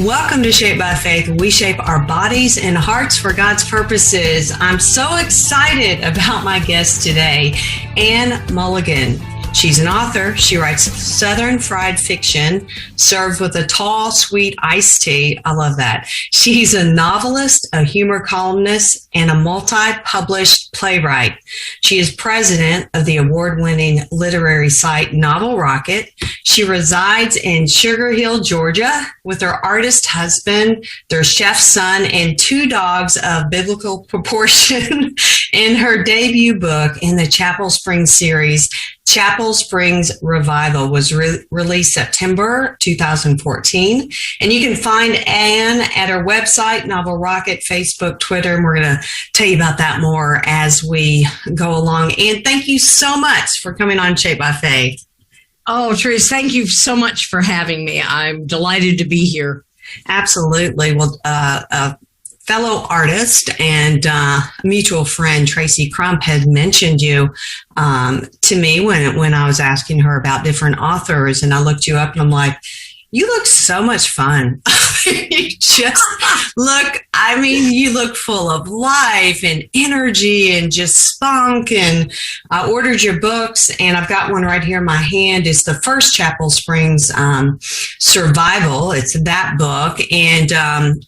Welcome to Shaped by Faith. We shape our bodies and hearts for God's purposes. I'm so excited about my guest today, Ane Mulligan. She's an author. She writes Southern fried fiction served with a tall, sweet iced tea. I love that. She's a novelist, a humor columnist, and a multi-published playwright. She is president of the award-winning literary site Novel Rocket. She resides in Sugar Hill, Georgia, with her artist husband, their chef son, and 2 dogs of biblical proportion. In her debut book in the Chapel Springs series, Chapel Springs Revival was released September 2014. And you can find Ane at her website, Novel Rocket, Facebook, Twitter, and we're going to tell you about that more as we go along. And thank you so much for coming on Shaped by Faith. Oh, Theresa, thank you so much for having me. I'm delighted to be here. Absolutely. Well, fellow artist and mutual friend Tracy Crump had mentioned you to me when I was asking her about different authors, and I looked you up and I'm like, you look so much fun. You just look, you look full of life and energy and just spunk. And I ordered your books, and I've got one right here in my hand. It's the first Chapel Springs Survival. It's that book. And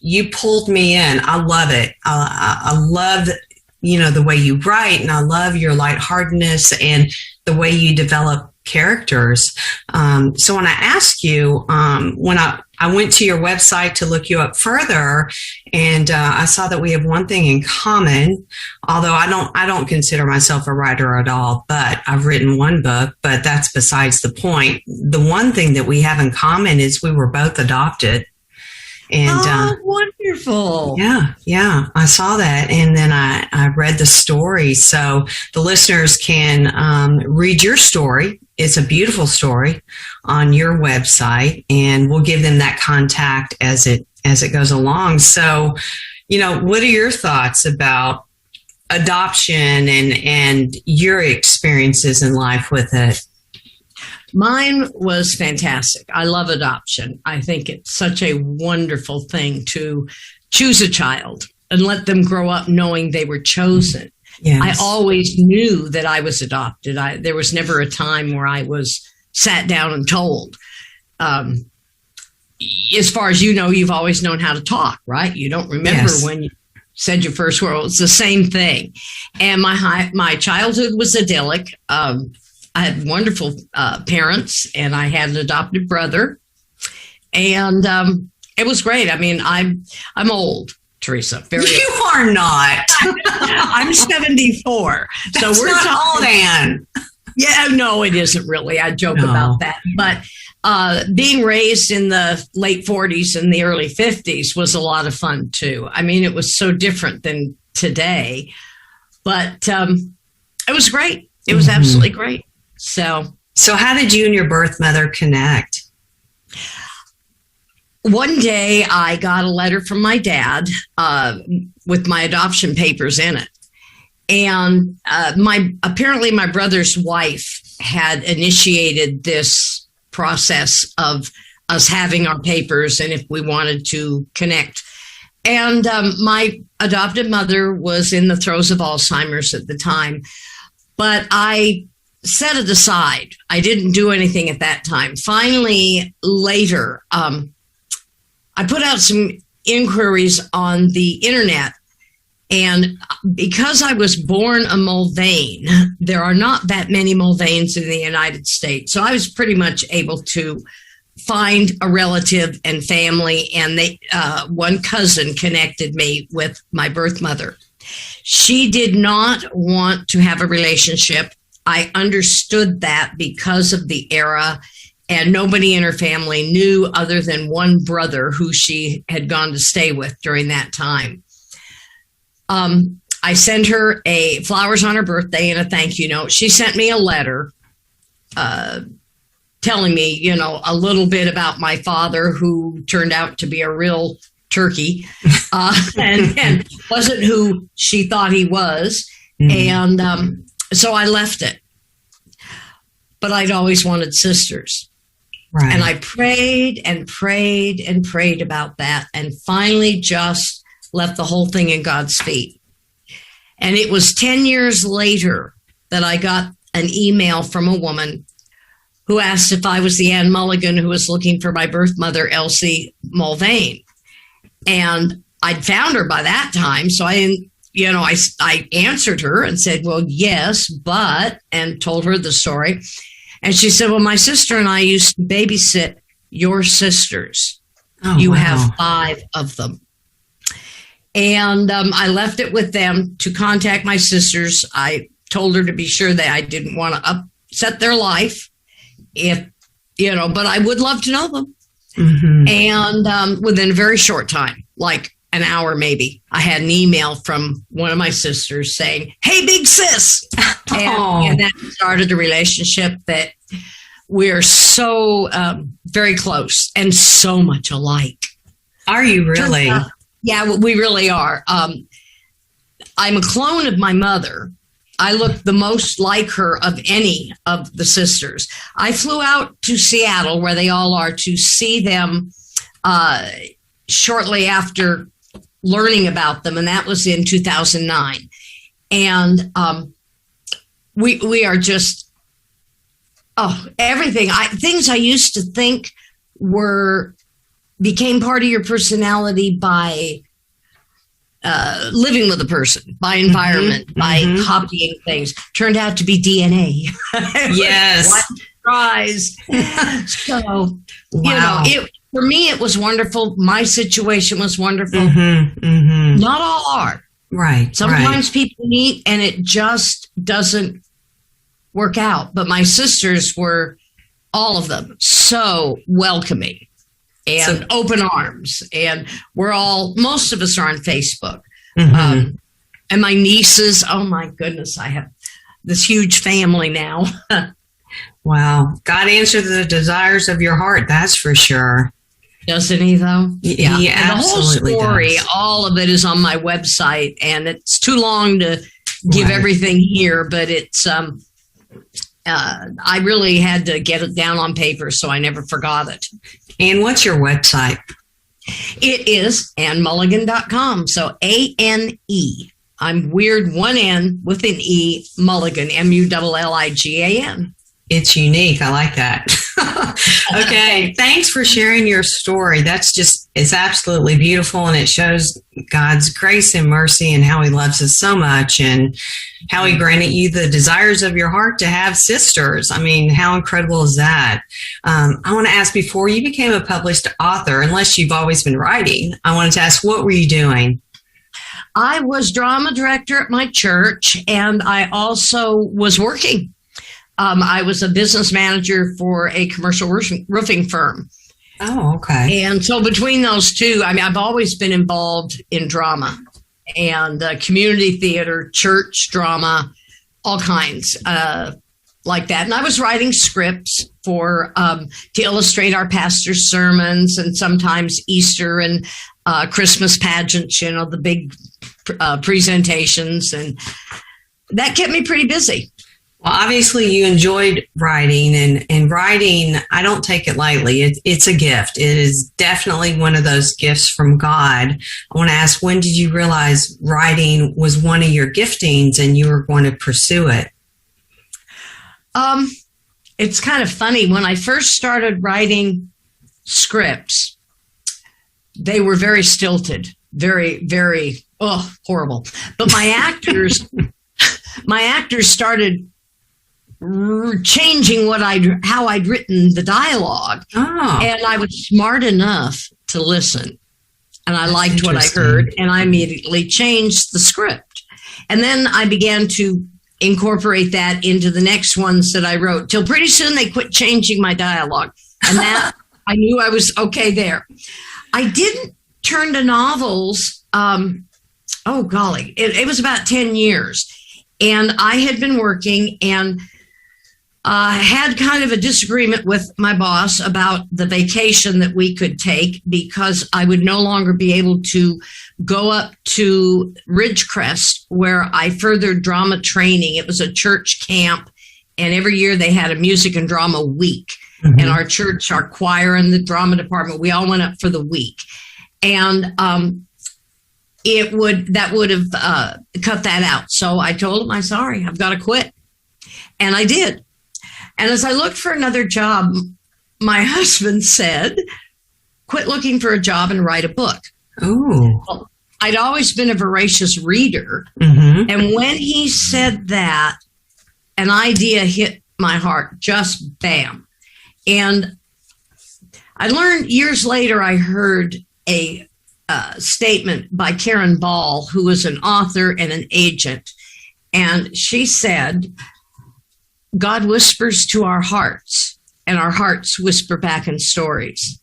you pulled me in. I love it. I love, the way you write, and I love your lightheartedness and the way you develop characters. So when I asked you, when I went to your website to look you up further, and I saw that we have one thing in common, although I don't consider myself a writer at all, but I've written one book, but that's besides the point. The one thing that we have in common is we were both adopted. And wonderful. Yeah. I saw that. And then I read the story. So the listeners can read your story. It's a beautiful story on your website, and we'll give them that contact as it goes along. So, what are your thoughts about adoption and your experiences in life with it? Mine was fantastic. I love adoption. I think it's such a wonderful thing to choose a child and let them grow up knowing they were chosen. Yes. I always knew that I was adopted. There was never a time where I was sat down and told. As far as you know, you've always known how to talk, right? You don't remember when you said your first word. It's the same thing. And my childhood was idyllic. I had wonderful parents, and I had an adopted brother, and it was great. I'm old, Theresa. You are not. I'm 74. That's we're not old, Ane. Yeah, no, it isn't really. I joke about that. But being raised in the late 40s and the early 50s was a lot of fun, too. It was so different than today. But it was great. It was absolutely great. So how did you and your birth mother connect? One day I got a letter from my dad with my adoption papers in it. And apparently my brother's wife had initiated this process of us having our papers and if we wanted to connect. And my adopted mother was in the throes of Alzheimer's at the time, but I set it aside. I didn't do anything at that time. Finally, later, I put out some inquiries on the internet, and because I was born a Mulvane, there are not that many Mulvanes in the United States. So I was pretty much able to find a relative and family, and one cousin connected me with my birth mother. She did not want to have a relationship. I understood that because of the era, and nobody in her family knew other than one brother who she had gone to stay with during that time. I sent her flowers on her birthday and a thank you note. She sent me a letter telling me, a little bit about my father, who turned out to be a real turkey and wasn't who she thought he was. Mm-hmm. And so I left it. But I'd always wanted sisters. Right. And I prayed and prayed and prayed about that, and finally just left the whole thing in God's feet. And it was 10 years later that I got an email from a woman who asked if I was the Ane Mulligan who was looking for my birth mother, Elsie Mulvane. And I'd found her by that time. So I answered her and said, well, yes, but, and told her the story. And she said, well, my sister and I used to babysit your sisters. Oh, you wow. have 5 of them. And I left it with them to contact my sisters. I told her to be sure that I didn't want to upset their life, but I would love to know them. Mm-hmm. And within a very short time, like an hour maybe, I had an email from one of my sisters saying, hey, big sis. And that started a relationship that we're so very close and so much alike. Are you really? Yeah, we really are. I'm a clone of my mother. I look the most like her of any of the sisters. I flew out to Seattle, where they all are, to see them shortly after learning about them, and that was in 2009. And we are just, everything. Things I used to think became part of your personality by living with a person, by environment, by copying things, turned out to be DNA. Yes. Surprise. So, for me, it was wonderful. My situation was wonderful. Not all are. Right. Sometimes people meet and it just doesn't work out. But my sisters were, all of them, so welcoming and open arms. And most of us are on Facebook. And my nieces, oh my goodness, I have this huge family now. Wow. God answered the desires of your heart, that's for sure. Doesn't he, though? Yeah. He absolutely the whole story, does. all of it is on my website, and it's too long to give everything here, but it's, I really had to get it down on paper, so I never forgot it. And what's your website? It is AneMulligan.com. So A-N-E. I'm weird, one N with an E, Mulligan, M-U-L-L-I-G-A-N. It's unique. I like that. Okay. Thanks for sharing your story. It's absolutely beautiful, and it shows God's grace and mercy and how he loves us so much, and how he granted you the desires of your heart to have sisters. I mean, how incredible is that? I want to ask, before you became a published author, unless you've always been writing, I wanted to ask, what were you doing? I was drama director at my church, and I also was working. I was a business manager for a commercial roofing firm. Oh, okay. And so between those two, I've always been involved in drama and community theater, church drama, all kinds like that. And I was writing scripts to illustrate our pastor's sermons, and sometimes Easter and Christmas pageants, the big presentations. And that kept me pretty busy. Well, obviously you enjoyed writing, and writing, I don't take it lightly. It's a gift. It is definitely one of those gifts from God. I want to ask, when did you realize writing was one of your giftings and you were going to pursue it? It's kind of funny. When I first started writing scripts, they were very stilted, very, very, horrible. But my actors started changing how I'd written the dialogue. And I was smart enough to listen, and I liked what I heard, and I immediately changed the script. And then I began to incorporate that into the next ones that I wrote, till pretty soon they quit changing my dialogue, and that I knew I was okay there. I didn't turn to novels. It was about 10 years, and I had been working, and had kind of a disagreement with my boss about the vacation that we could take, because I would no longer be able to go up to Ridgecrest, where I furthered drama training. It was a church camp And every year they had a music and drama week. Mm-hmm. And our church, our choir and the drama department, we all went up for the week. And that would have cut that out. So I told him, I'm sorry, I've got to quit. And I did. And as I looked for another job, my husband said, quit looking for a job and write a book. Oh. Well, I'd always been a voracious reader. Mm-hmm. And when he said that, an idea hit my heart, just bam. And I learned years later, I heard a statement by Karen Ball, who was an author and an agent. And she said, God whispers to our hearts, and our hearts whisper back in stories.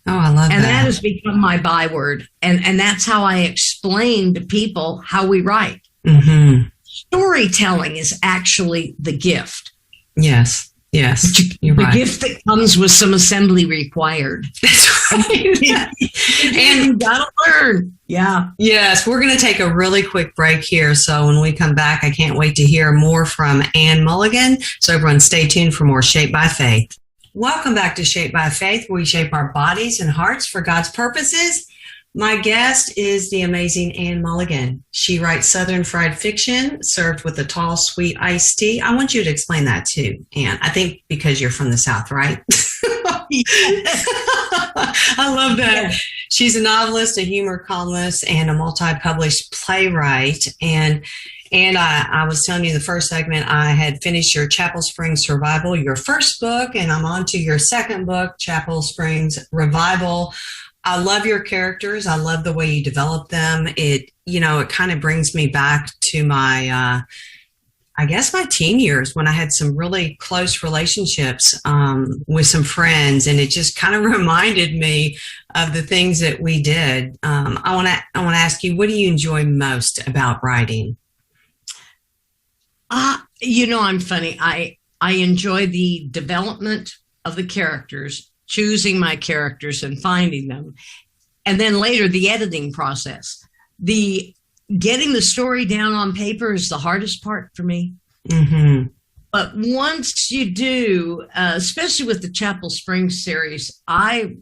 Oh, I love that. And that has become my byword. And that's how I explain to people how we write. Mm-hmm. Storytelling is actually the gift. Yes. Yes, you're right. The gift that comes with some assembly required. That's right. And you gotta learn. Yeah. Yes, we're going to take a really quick break here. So when we come back, I can't wait to hear more from Ane Mulligan. So everyone stay tuned for more Shaped by Faith. Welcome back to Shaped by Faith, where we shape our bodies and hearts for God's purposes. My guest is the amazing Ane Mulligan. She writes Southern fried fiction served with a tall, sweet iced tea. I want you to explain that too, Ane. I think because you're from the South, right? I love that. Yeah. She's a novelist, a humor columnist, and a multi-published playwright. And I was telling you the first segment, I had finished your Chapel Springs Survival, your first book, and I'm on to your second book, Chapel Springs Revival. I love your characters. I love the way you develop them. It kind of brings me back to my, my teen years when I had some really close relationships with some friends, and it just kind of reminded me of the things that we did. I want to ask you, what do you enjoy most about writing? I'm funny. I enjoy the development of the characters, choosing my characters and finding them. And then later, the editing process. The getting the story down on paper is the hardest part for me. Mm-hmm. But once you do, especially with the Chapel Springs series, I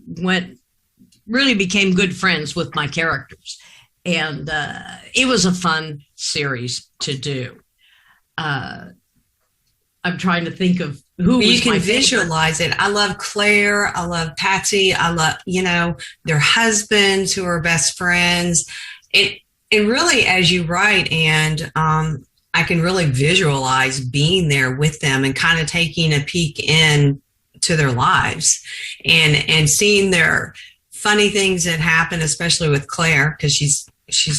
really became good friends with my characters. And it was a fun series to do. I'm trying to think of who was you can my visualize favorite. it. I love Claire. I love Patsy. I love, their husbands who are best friends. It really, as you write, and I can really visualize being there with them and kind of taking a peek in to their lives and seeing their funny things that happen, especially with Claire, because she's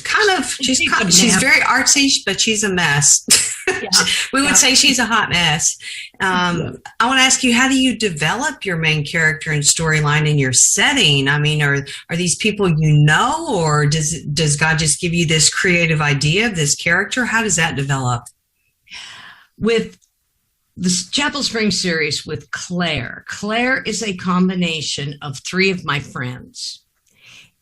very artsy, but she's a mess. Yeah. We would say she's a hot mess. I want to ask you, how do you develop your main character and storyline in your setting? I mean, are these people or does God just give you this creative idea of this character? How does that develop? With the Chapel Springs series with Claire is a combination of three of my friends.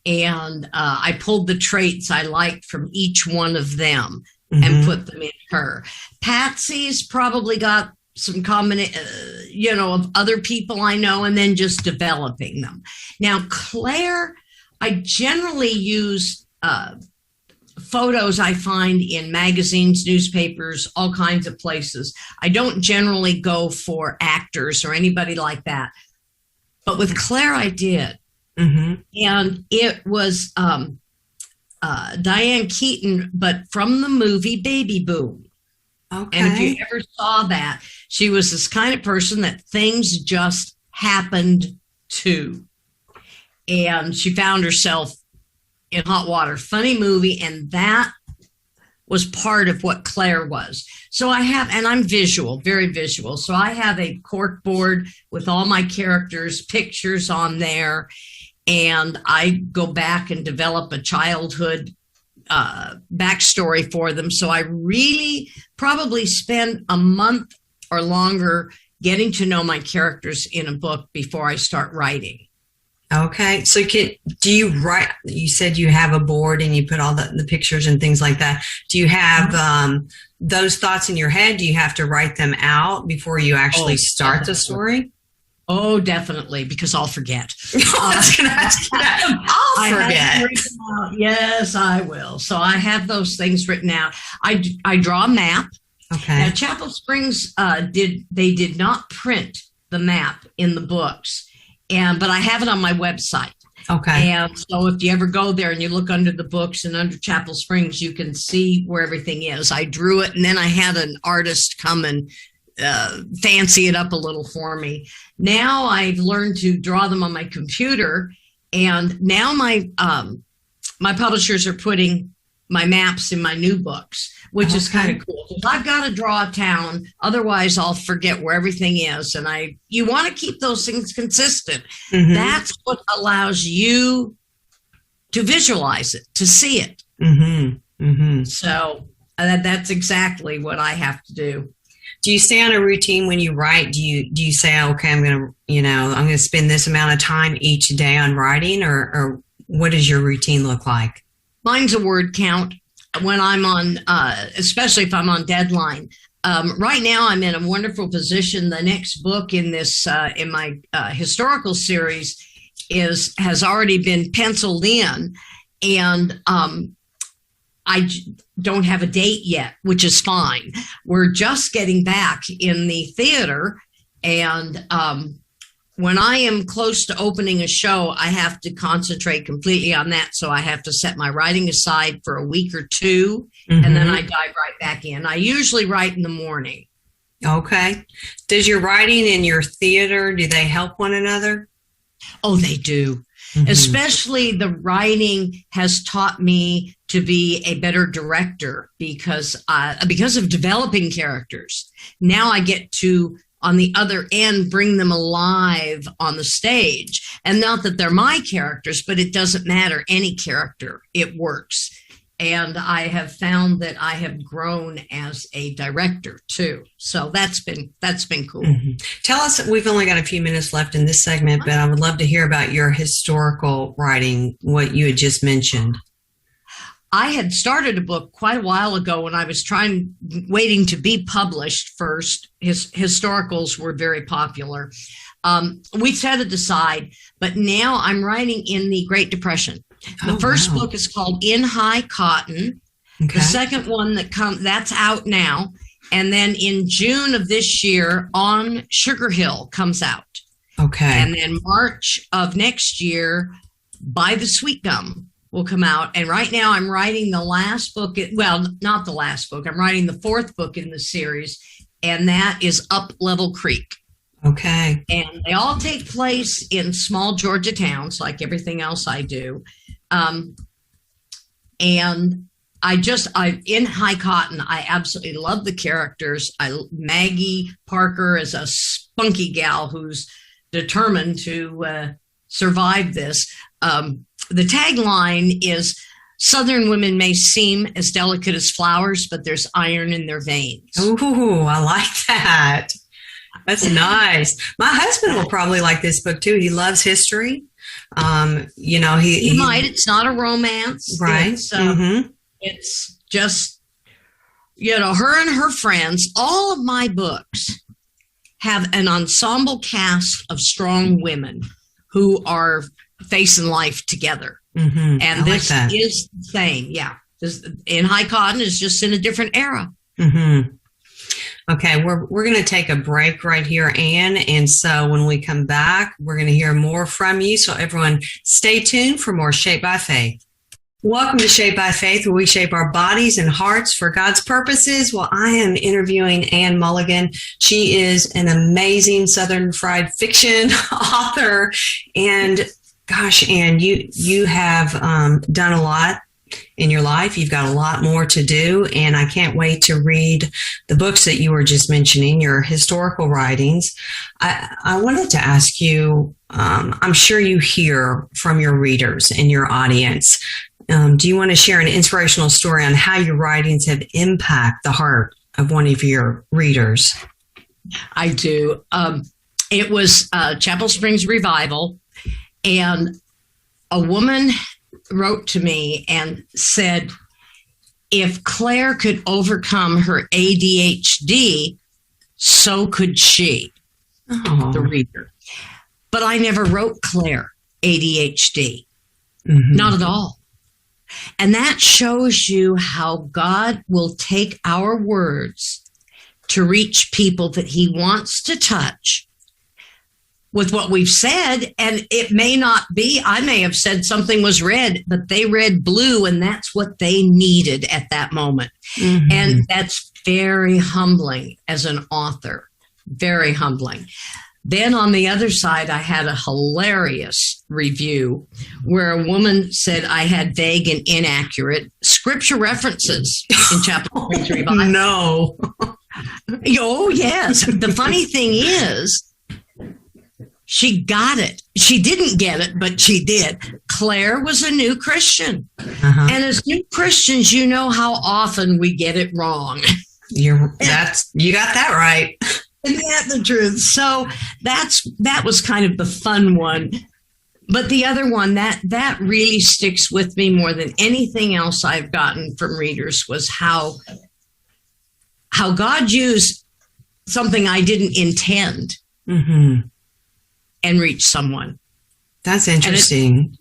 And I pulled the traits I liked from each one of them and put them in her. Patsy's probably got some combination, of other people I know, and then just developing them. Now, Claire, I generally use photos I find in magazines, newspapers, all kinds of places. I don't generally go for actors or anybody like that. But with Claire, I did. Mm-hmm. And it was Diane Keaton, but from the movie Baby Boom. Okay. And if you ever saw that, she was this kind of person that things just happened to. And she found herself in hot water. Funny movie, and that was part of what Claire was. So and I'm visual, very visual. So I have a cork board with all my characters' pictures on there. And I go back and develop a childhood backstory for them. So I really probably spend a month or longer getting to know my characters in a book before I start writing. Okay. So do you write, you said you have a board and you put all the pictures and things like that. Do you have those thoughts in your head? Do you have to write them out before you actually start the story? Oh, definitely, because I'll forget. I was going to ask you that. I'll forget. Yes, I will. So I have those things written out. I draw a map. Okay. Now, Chapel Springs did not print the map in the books, but I have it on my website. Okay. And so if you ever go there and you look under the books and under Chapel Springs, you can see where everything is. I drew it, and then I had an artist come and fancy it up a little for me. Now I've learned to draw them on my computer, and now my publishers are putting my maps in my new books, which is kind of cool. I've got to draw a town, otherwise I'll forget where everything is. And you want to keep those things consistent. Mm-hmm. That's what allows you to visualize it, to see it. Mm-hmm. Mm-hmm. So that's exactly what I have to do. Do you stay on a routine when you write? Do you say, okay, I'm going to spend this amount of time each day on writing, or what does your routine look like? Mine's a word count when I'm on, especially if I'm on deadline. Right now, I'm in a wonderful position. The next book in in my historical series has already been penciled in, and I don't have a date yet, which is fine. We're just getting back in the theater, and when I am close to opening a show, I have to concentrate completely on that. So I have to set my writing aside for a week or two, mm-hmm. and then I dive right back in. I usually write in the morning. Okay. Does your writing and your theater, do they help one another? Oh, they do. Mm-hmm. Especially the writing has taught me to be a better director because of developing characters. Now I get to, on the other end, bring them alive on the stage. And not that they're my characters, but it doesn't matter. Any character, it works. And I have found that I have grown as a director too. So that's been cool. Mm-hmm. Tell us, we've only got a few minutes left in this segment, but I would love to hear about your historical writing, what you had just mentioned. I had started a book quite a while ago when I was waiting to be published first. Historicals were very popular. We set it aside, but now I'm writing in the Great Depression. The first book is called In High Cotton. Okay. The second one that's out now. And then in June of this year, On Sugar Hill comes out. Okay. And then March of next year, By the Sweet Gum will come out. And right now I'm writing the last book. Well, not the last book. I'm writing the fourth book in the series, and that is Up Level Creek. Okay. And they all take place in small Georgia towns, like everything else I do. And in High Cotton, I absolutely love the characters. Maggie Parker is a spunky gal who's determined to survive this. The tagline is, Southern women may seem as delicate as flowers, but there's iron in their veins. Ooh, I like that. That's nice. My husband will probably like this book too. He loves history. He might. It's not a romance, right? It's just, her and her friends. All of my books have an ensemble cast of strong women who are facing life together, and this is the same. Yeah, In High Cotton is just in a different era. Mm-hmm. Okay, we're going to take a break right here, Anne. And so when we come back, we're going to hear more from you. So everyone stay tuned for more Shaped by Faith. Welcome to Shaped by Faith, where we shape our bodies and hearts for God's purposes. Well, I am interviewing Ane Mulligan. She is an amazing Southern fried fiction author. And gosh, Anne, you have done a lot in your life. You've got a lot more to do, and I can't wait to read the books that you were just mentioning, your historical writings. I wanted to ask you, I'm sure you hear from your readers and your audience. Do you want to share an inspirational story on how your writings have impacted the heart of one of your readers? I do. It was Chapel Springs Revival. And a woman wrote to me and said, if Claire could overcome her ADHD, so could she, the reader. But I never wrote Claire ADHD. Not at all. And that shows you how God will take our words to reach people that he wants to touch with what we've said. And it may not be, I may have said something was red, but they read blue, and that's what they needed at that moment. And that's very humbling as an author, very humbling. Then on the other side, I had a hilarious review where a woman said I had vague and inaccurate scripture references in chapter 23. No. Oh, yes. The funny thing is, she got it. She didn't get it, but she did. Claire was a new Christian. And as new Christians, you know how often we get it wrong. You got that right. Isn't that the truth? So that was kind of the fun one. But the other one, that really sticks with me more than anything else I've gotten from readers, was how God used something I didn't intend and reach someone. That's interesting.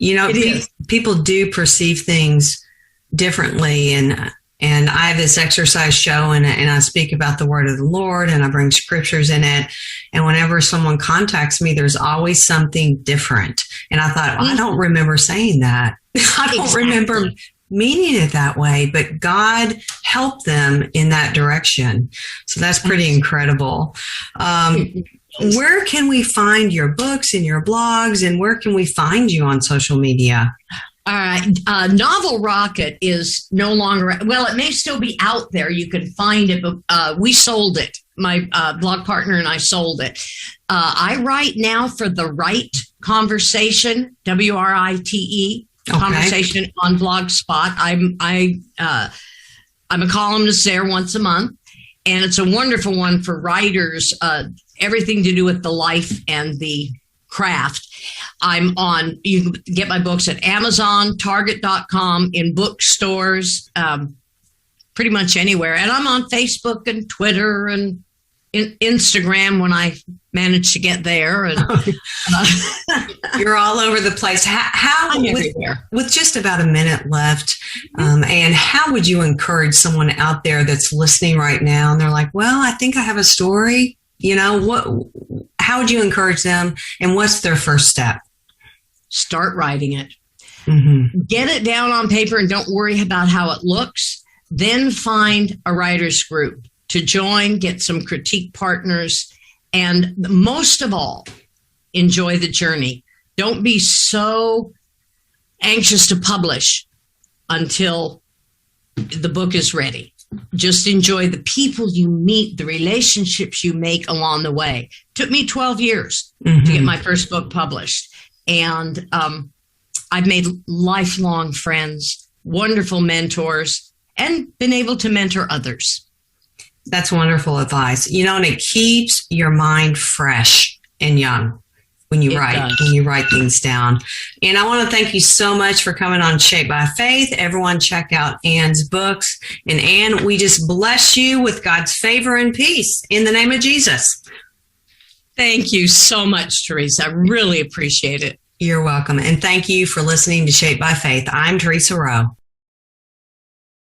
People do perceive things differently, and I have this exercise show, and I speak about the word of the Lord, and I bring scriptures in it. And whenever someone contacts me, there's always something different. And I thought, I don't remember saying that. I don't remember meaning it that way, but God helped them in that direction. So that's pretty incredible. Where can we find your books and your blogs, and where can we find you on social media? All right. Novel Rocket is no longer, well, it may still be out there. You can find it, but we sold it. My blog partner and I sold it. I write now for The Right Conversation, WRITE, Conversation on Blogspot. I'm a columnist there once a month, and it's a wonderful one for writers, everything to do with the life and the craft. You can get my books at Amazon, Target.com, in bookstores, pretty much anywhere. And I'm on Facebook and Twitter and Instagram when I manage to get there. And you're all over the place. How with just about a minute left, and how would you encourage someone out there that's listening right now and they're like, well, I think I have a story. How would you encourage them, and what's their first step? Start writing it. Get it down on paper and don't worry about how it looks. Then find a writer's group to join, get some critique partners, and most of all, enjoy the journey. Don't be so anxious to publish until the book is ready. Just enjoy the people you meet, the relationships you make along the way. It took me 12 years to get my first book published. And I've made lifelong friends, wonderful mentors, and been able to mentor others. That's wonderful advice. And it keeps your mind fresh and young when you write things down. And I want to thank you so much for coming on Shaped by Faith. Everyone check out Anne's books. And Anne, we just bless you with God's favor and peace in the name of Jesus. Thank you so much, Theresa. I really appreciate it. You're welcome. And thank you for listening to Shaped by Faith. I'm Theresa Rowe.